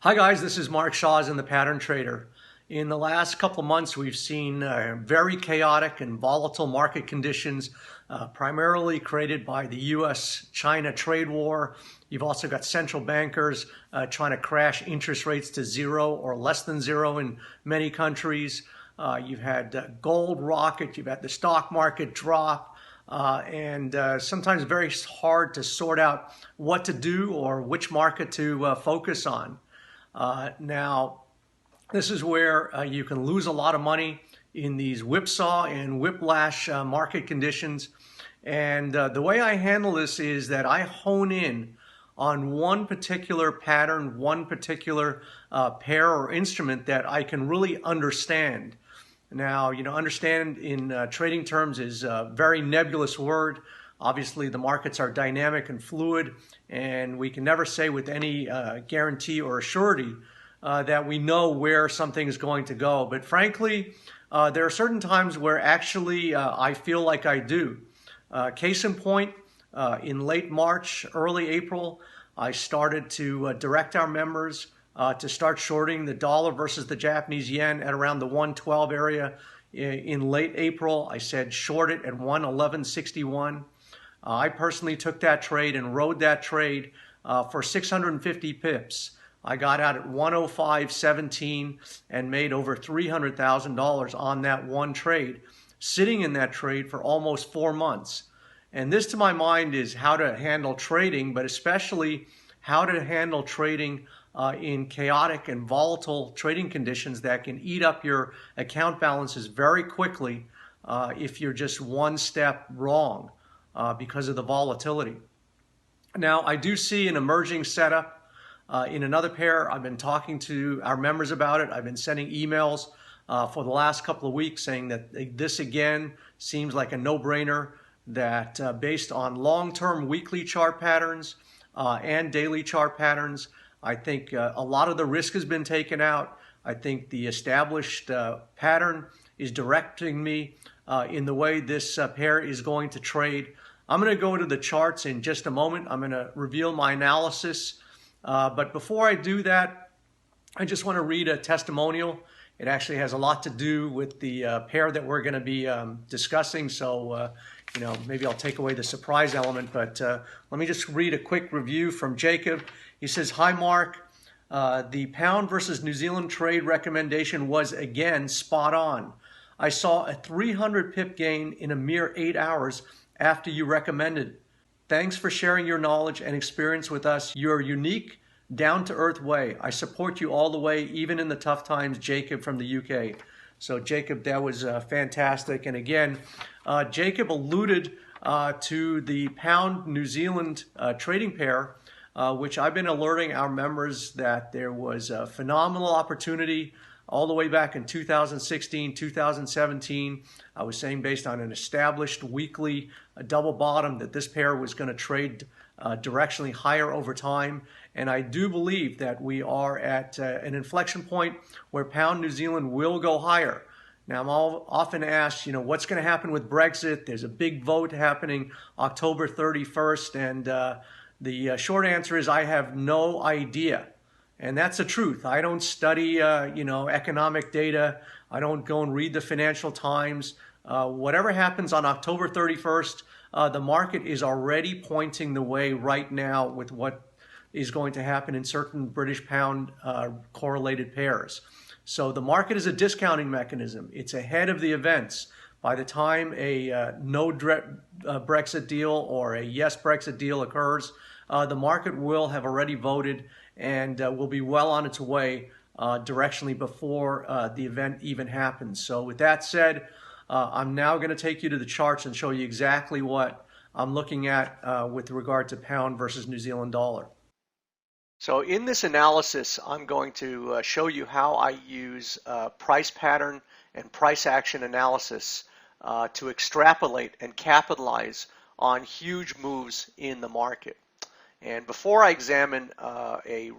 Hi guys, this is Mark Shaws in the Pattern Trader. In the last couple of months, we've seen very chaotic and volatile market conditions, primarily created by the U.S.-China trade war. You've also got central bankers trying to crash interest rates to zero or less than zero in many countries. You've had gold rocket, you've had the stock market drop, and sometimes very hard to sort out what to do or which market to focus on. Now, this is where you can lose a lot of money in these whipsaw and whiplash market conditions. And the way I handle this is that I hone in on one particular pattern, one particular pair or instrument that I can really understand. Now, understand in trading terms is a very nebulous word. Obviously, the markets are dynamic and fluid, and we can never say with any guarantee or surety that we know where something is going to go. But frankly, there are certain times where actually I feel like I do. Case in point, in late March, early April, I started to direct our members to start shorting the dollar versus the Japanese yen at around the 112 area. In late April, I said short it at 111.61. I personally took that trade and rode that trade for 650 pips. I got out at 105.17 and made over $300,000 on that one trade, sitting in that trade for almost 4 months. And this, to my mind, is how to handle trading, but especially how to handle trading in chaotic and volatile trading conditions that can eat up your account balances very quickly if you're just one step wrong because of the volatility. Now, I do see an emerging setup in another pair. I've been talking to our members about it. I've been sending emails for the last couple of weeks saying that this again seems like a no-brainer, that based on long-term weekly chart patterns and daily chart patterns, I think a lot of the risk has been taken out. I think the established pattern is directing me in the way this pair is going to trade. I'm going to go to the charts in just a moment. I'm going to reveal my analysis. But before I do that, I just want to read a testimonial. It actually has a lot to do with the pair that we're going to be discussing. So, maybe I'll take away the surprise element. But let me just read a quick review from Jacob. He says, "Hi, Mark. The pound versus New Zealand trade recommendation was again spot on. I saw a 300 pip gain in a mere 8 hours after you recommended. Thanks for sharing your knowledge and experience with us. Your unique, down-to-earth way. I support you all the way, even in the tough times." Jacob from the UK. So Jacob, that was fantastic. And again, Jacob alluded to the pound New Zealand trading pair, which I've been alerting our members that there was a phenomenal opportunity all the way back in 2016, 2017. I was saying based on an established weekly double bottom that this pair was going to trade directionally higher over time. And I do believe that we are at an inflection point where pound New Zealand will go higher. Now, I'm often asked, what's going to happen with Brexit? There's a big vote happening October 31st. And the short answer is I have no idea. And that's the truth. I don't study, economic data. I don't go and read the Financial Times. Whatever happens on October 31st, the market is already pointing the way right now with what is going to happen in certain British pound correlated pairs. So the market is a discounting mechanism. It's ahead of the events. By the time a no Brexit deal or a yes Brexit deal occurs, the market will have already voted and will be well on its way directionally before the event even happens. So with that said, I'm now going to take you to the charts and show you exactly what I'm looking at with regard to pound versus New Zealand dollar. So in this analysis, I'm going to show you how I use price pattern and price action analysis to extrapolate and capitalize on huge moves in the market. And before I examine a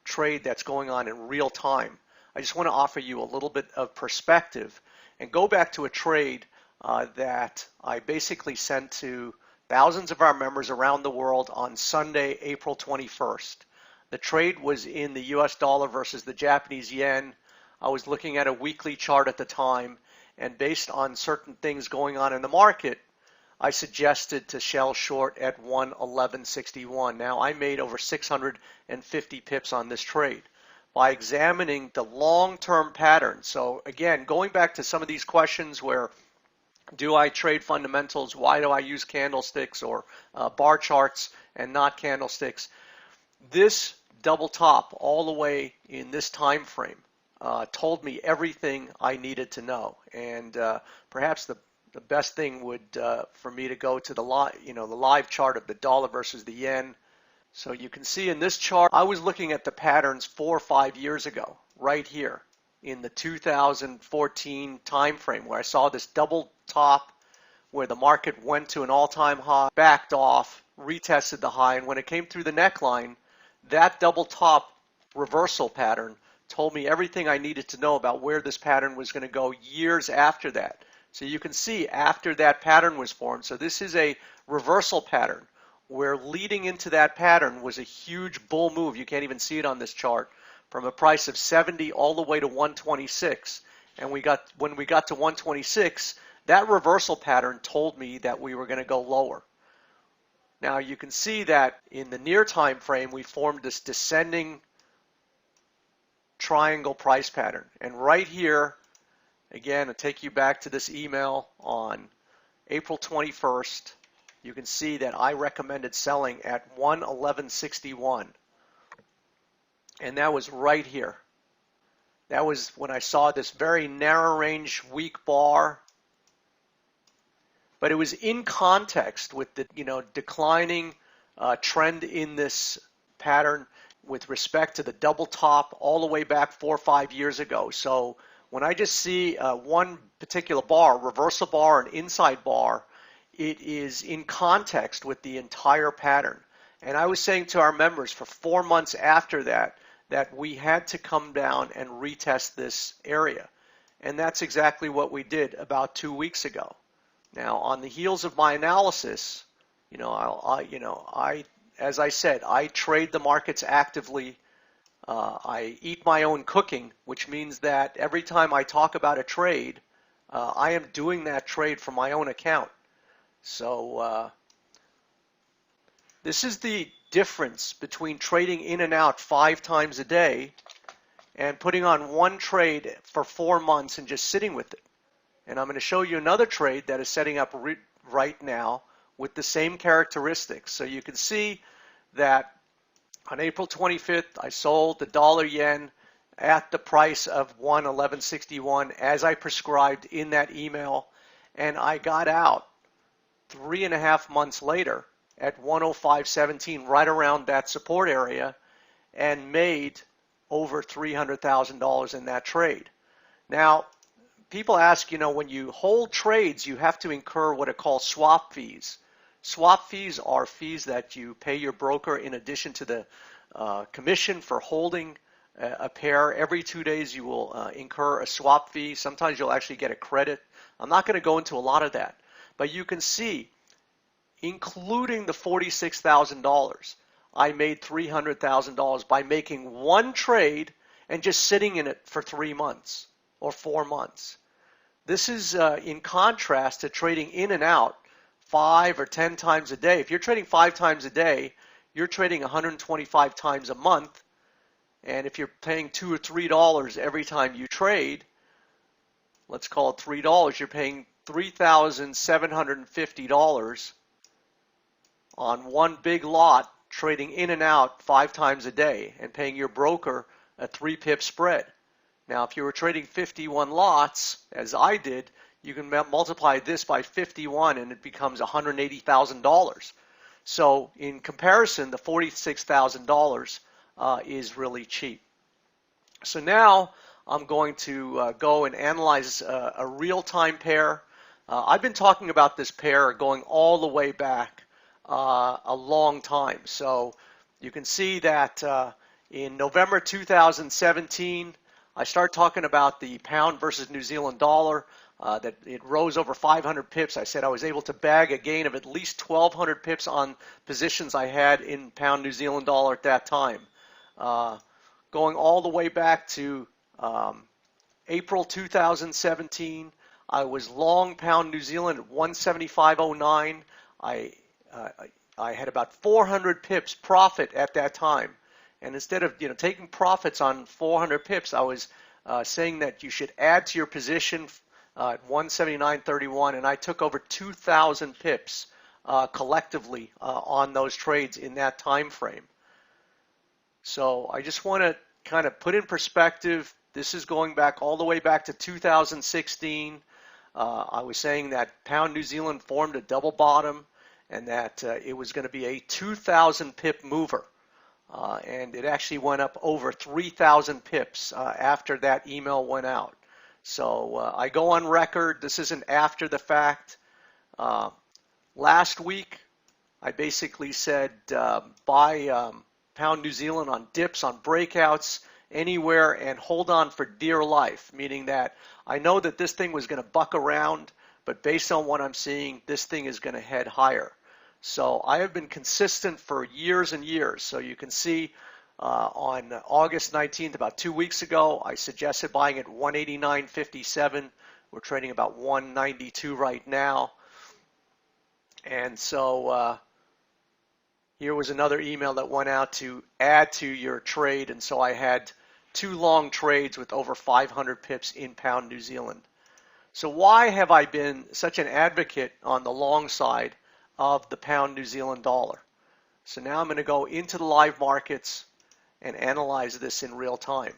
trade that's going on in real time, I just want to offer you a little bit of perspective and go back to a trade that I basically sent to thousands of our members around the world on Sunday, April 21st. The trade was in the US dollar versus the Japanese yen. I was looking at a weekly chart at the time, and based on certain things going on in the market, I suggested to shell short at 111.61. Now, I made over 650 pips on this trade by examining the long-term pattern. So again, going back to some of these questions where do I trade fundamentals? Why do I use candlesticks or bar charts and not candlesticks? This double top all the way in this time frame told me everything I needed to know. And perhaps the best thing would for me to go to the live chart of the dollar versus the yen. So you can see in this chart, I was looking at the patterns 4 or 5 years ago, right here in the 2014 time frame, where I saw this double top where the market went to an all-time high, backed off, retested the high, and when it came through the neckline, that double top reversal pattern told me everything I needed to know about where this pattern was going to go years after that. So you can see after that pattern was formed, so this is a reversal pattern where leading into that pattern was a huge bull move. You can't even see it on this chart, from a price of 70 all the way to 126. And when we got to 126, that reversal pattern told me that we were going to go lower. Now you can see that in the near time frame, we formed this descending triangle price pattern. And right here, again, I'll take you back to this email on April 21st. You can see that I recommended selling at 111.61. And that was right here. That was when I saw this very narrow range weak bar. But it was in context with the declining trend in this pattern with respect to the double top all the way back 4 or 5 years ago. So when I just see one particular bar, reversal bar, an inside bar, it is in context with the entire pattern. And I was saying to our members for 4 months after that we had to come down and retest this area. And that's exactly what we did about 2 weeks ago. Now, on the heels of my analysis, as I said, I trade the markets actively. I eat my own cooking, which means that every time I talk about a trade, I am doing that trade from my own account. So this is the difference between trading in and out 5 times a day and putting on one trade for 4 months and just sitting with it. And I'm going to show you another trade that is setting up right now with the same characteristics. So you can see that on April 25th, I sold the dollar yen at the price of 111.61 as I prescribed in that email, and I got out 3.5 months later at 105.17, right around that support area, and made over $300,000 in that trade. Now, people ask, when you hold trades, you have to incur what are called swap fees. Swap fees are fees that you pay your broker in addition to the commission for holding a pair. Every 2 days you will incur a swap fee. Sometimes you'll actually get a credit. I'm not going to go into a lot of that, but you can see, including the $46,000, I made $300,000 by making one trade and just sitting in it for 3 months or 4 months. This is in contrast to trading in and out 5 or 10 times a day. If you're trading 5 times a day, you're trading 125 times a month. And if you're paying $2 or $3 every time you trade, let's call it $3, you're paying $3,750 on one big lot, trading in and out 5 times a day and paying your broker a 3 pip spread. Now, if you were trading 51 lots, as I did, you can multiply this by 51 and it becomes $180,000. So in comparison, the $46,000 is really cheap. So now I'm going to go and analyze a real-time pair. I've been talking about this pair going all the way back a long time. So you can see that in November 2017, I started talking about the pound versus New Zealand dollar, that it rose over 500 pips. I said I was able to bag a gain of at least 1,200 pips on positions I had in pound New Zealand dollar at that time. going all the way back to April 2017. I was long pound New Zealand at 175.09. I I had about 400 pips profit at that time, and instead of taking profits on 400 pips, I was saying that you should add to your position at 179.31, and I took over 2,000 pips collectively on those trades in that time frame. So I just want to kind of put in perspective. This is going back all the way back to 2016. I was saying that pound New Zealand formed a double bottom and that it was going to be a 2,000 pip mover. And it actually went up over 3,000 pips after that email went out. So I go on record. This isn't after the fact. Last week, I basically said buy pound New Zealand on dips, on breakouts, anywhere, and hold on for dear life, meaning that I know that this thing was going to buck around, but based on what I'm seeing, this thing is going to head higher. So I have been consistent for years and years. So you can see on August 19th, about 2 weeks ago, I suggested buying at 189.57. We're trading about 192 right now. And so here was another email that went out to add to your trade. And so I had 2 long trades with over 500 pips in pound New Zealand. So why have I been such an advocate on the long side of the pound New Zealand dollar? So now I'm going to go into the live markets and analyze this in real time.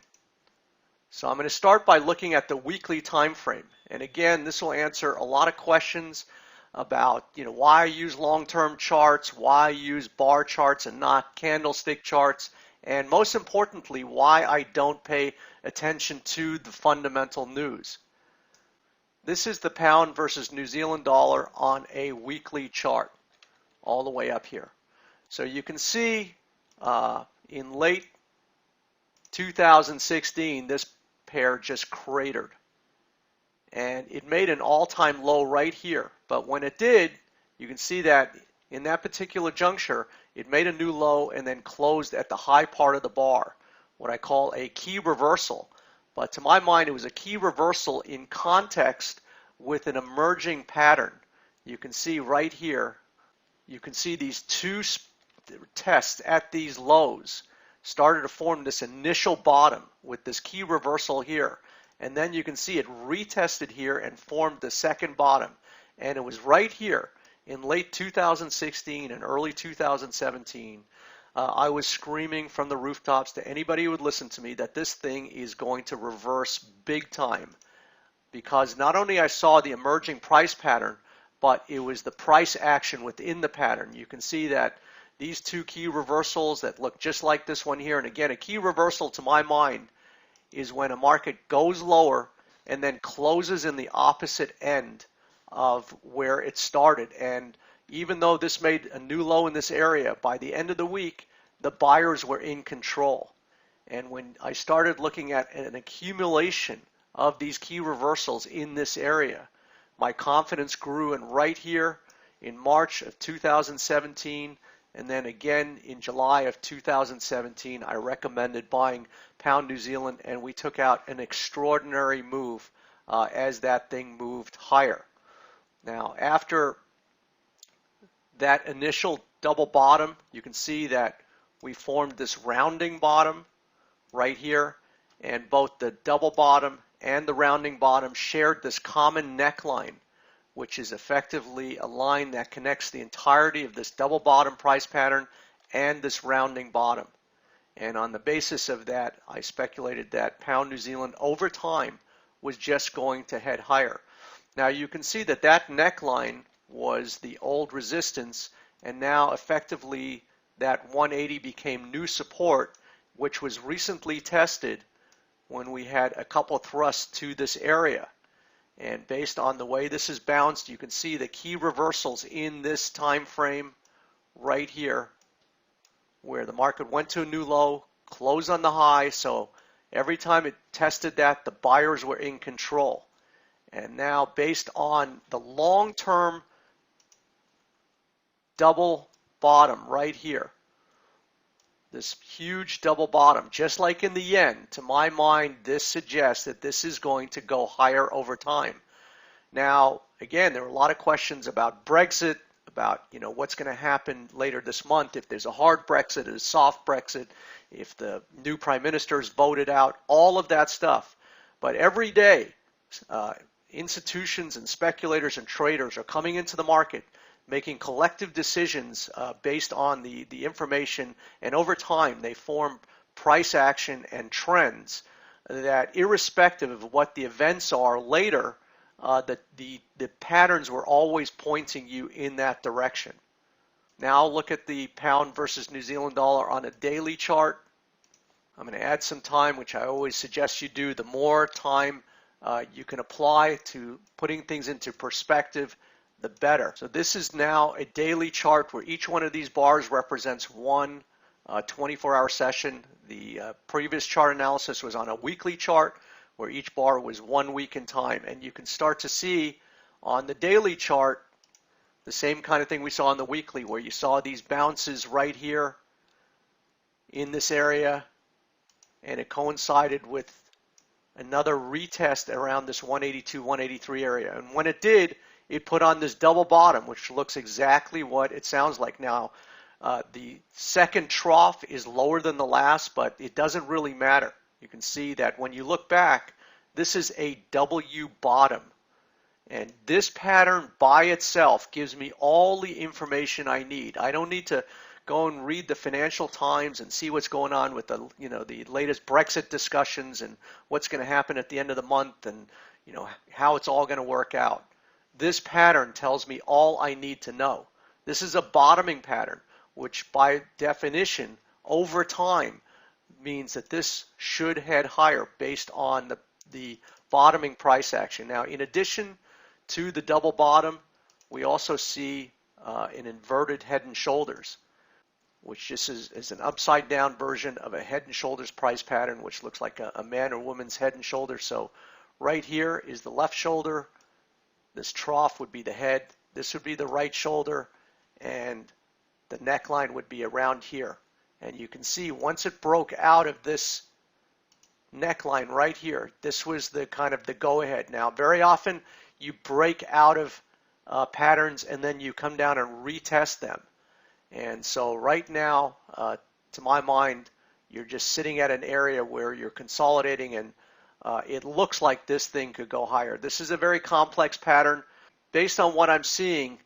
So I'm going to start by looking at the weekly time frame. And again, this will answer a lot of questions about why I use long-term charts, why I use bar charts and not candlestick charts, and most importantly, why I don't pay attention to the fundamental news. This is the pound versus New Zealand dollar on a weekly chart, all the way up here. So you can see in late 2016, this pair just cratered. And it made an all-time low right here. But when it did, you can see that in that particular juncture, it made a new low and then closed at the high part of the bar, what I call a key reversal. But to my mind, it was a key reversal in context with an emerging pattern. You can see right here, you can see these 2 tests at these lows started to form this initial bottom with this key reversal here. And then you can see it retested here and formed the second bottom. And it was right here in late 2016 and early 2017. I was screaming from the rooftops to anybody who would listen to me that this thing is going to reverse big time. Because not only I saw the emerging price pattern, but it was the price action within the pattern. You can see that these 2 key reversals that look just like this one here. And again, a key reversal to my mind is when a market goes lower and then closes in the opposite end of where it started. And even though this made a new low in this area, by the end of the week, the buyers were in control. And when I started looking at an accumulation of these key reversals in this area, my confidence grew. And right here in March of 2017, and then again in July of 2017, I recommended buying pound New Zealand, and we took out an extraordinary move as that thing moved higher. Now, after that initial double bottom, you can see that we formed this rounding bottom right here, and both the double bottom and the rounding bottom shared this common neckline, which is effectively a line that connects the entirety of this double bottom price pattern and this rounding bottom. And on the basis of that, I speculated that pound New Zealand over time was just going to head higher. Now you can see that that neckline was the old resistance, and now effectively that 180 became new support, which was recently tested when we had a couple thrusts to this area. And based on the way this is bounced, you can see the key reversals in this time frame right here, where the market went to a new low, closed on the high. So every time it tested that, the buyers were in control. And now based on the long-term double bottom right here, this huge double bottom, just like in the yen. To my mind, this suggests that this is going to go higher over time. Now, again, there are a lot of questions about Brexit, about what's going to happen later this month, if there's a hard Brexit, a soft Brexit, if the new prime minister is voted out, all of that stuff. But every day, institutions and speculators and traders are coming into the market, making collective decisions based on the information, and over time they form price action and trends that, irrespective of what the events are later, the patterns were always pointing you in that direction. Now look at the pound versus New Zealand dollar on a daily chart. I'm going to add some time, which I always suggest you do. The more time you can apply to putting things into perspective, the better. So this is now a daily chart where each one of these bars represents one 24-hour session. The previous chart analysis was on a weekly chart where each bar was 1 week in time. And you can start to see on the daily chart the same kind of thing we saw on the weekly, where you saw these bounces right here in this area, and it coincided with another retest around this 182, 183 area. And when it did, it put on this double bottom, which looks exactly what it sounds like. Now, the second trough is lower than the last, but it doesn't really matter. You can see that when you look back, this is a W bottom. And this pattern by itself gives me all the information I need. I don't need to go and read the Financial Times and see what's going on with the latest Brexit discussions and what's going to happen at the end of the month, and how it's all going to work out. This pattern tells me all I need to know. This is a bottoming pattern, which by definition over time means that this should head higher based on the bottoming price action. Now, in addition to the double bottom, we also see an inverted head and shoulders, which just is an upside down version of a head and shoulders price pattern, which looks like a man or woman's head and shoulders. So right here is the left shoulder. This trough would be the head. This would be the right shoulder, and the neckline would be around here. And you can see once it broke out of this neckline right here, this was the kind of the go-ahead. Now, very often you break out of patterns and then you come down and retest them. And so right now, to my mind, you're just sitting at an area where you're consolidating, and it looks like this thing could go higher. This is a very complex pattern. Based on what I'm seeing,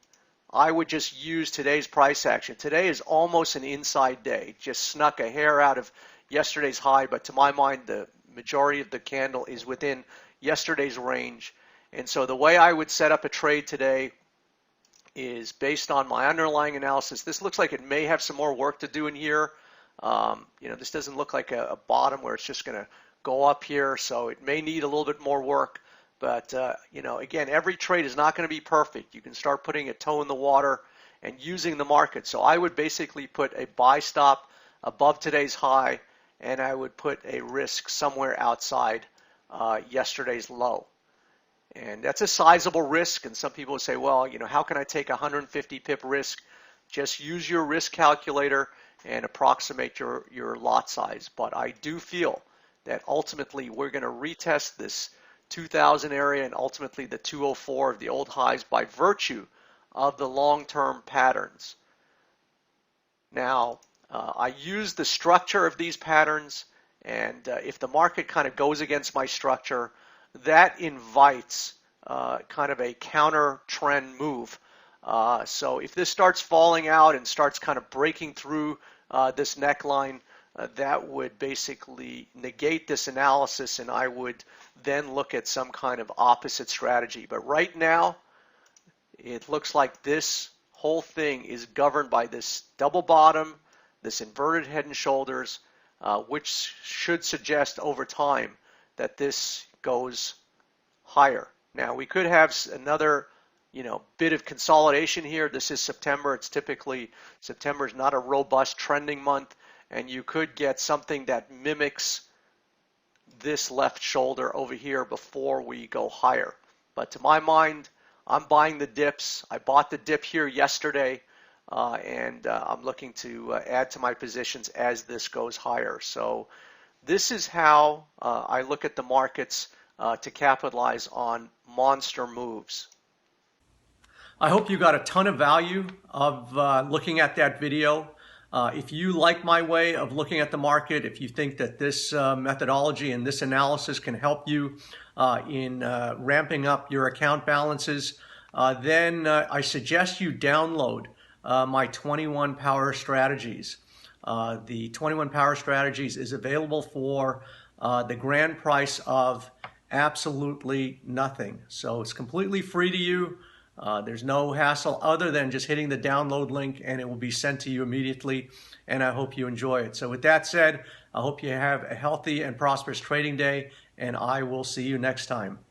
I would just use today's price action. Today is almost an inside day. Just snuck a hair out of yesterday's high, but to my mind, the majority of the candle is within yesterday's range. And so the way I would set up a trade today is based on my underlying analysis. This looks like it may have some more work to do in here. This doesn't look like a bottom where it's just going to go up here, so it may need a little bit more work. But, again, every trade is not going to be perfect. You can start putting a toe in the water and using the market. So I would basically put a buy stop above today's high, and I would put a risk somewhere outside yesterday's low. And that's a sizable risk, and some people would say, well, how can I take a 150 pip risk? Just use your risk calculator and approximate your lot size. But I do feel that ultimately we're going to retest this 2000 area and ultimately the 204 of the old highs by virtue of the long-term patterns. Now, I use the structure of these patterns, and if the market kind of goes against my structure, that invites kind of a counter trend move. So if this starts falling out and starts kind of breaking through this neckline, that would basically negate this analysis, and I would then look at some kind of opposite strategy. But right now, it looks like this whole thing is governed by this double bottom, this inverted head and shoulders, which should suggest over time that this goes higher. Now, we could have another bit of consolidation here. This is September. It's typically, September is not a robust trending month, and you could get something that mimics this left shoulder over here before we go higher. But to my mind, I'm buying the dips. I bought the dip here yesterday. and I'm looking to add to my positions as this goes higher. So this is how I look at the markets to capitalize on monster moves. I hope you got a ton of value of looking at that video. If you like my way of looking at the market, if you think that this methodology and this analysis can help you in ramping up your account balances, then I suggest you download my 21 Power Strategies. The 21 Power Strategies is available for the grand price of absolutely nothing. So it's completely free to you. There's no hassle other than just hitting the download link and it will be sent to you immediately. And I hope you enjoy it. So with that said, I hope you have a healthy and prosperous trading day, and I will see you next time.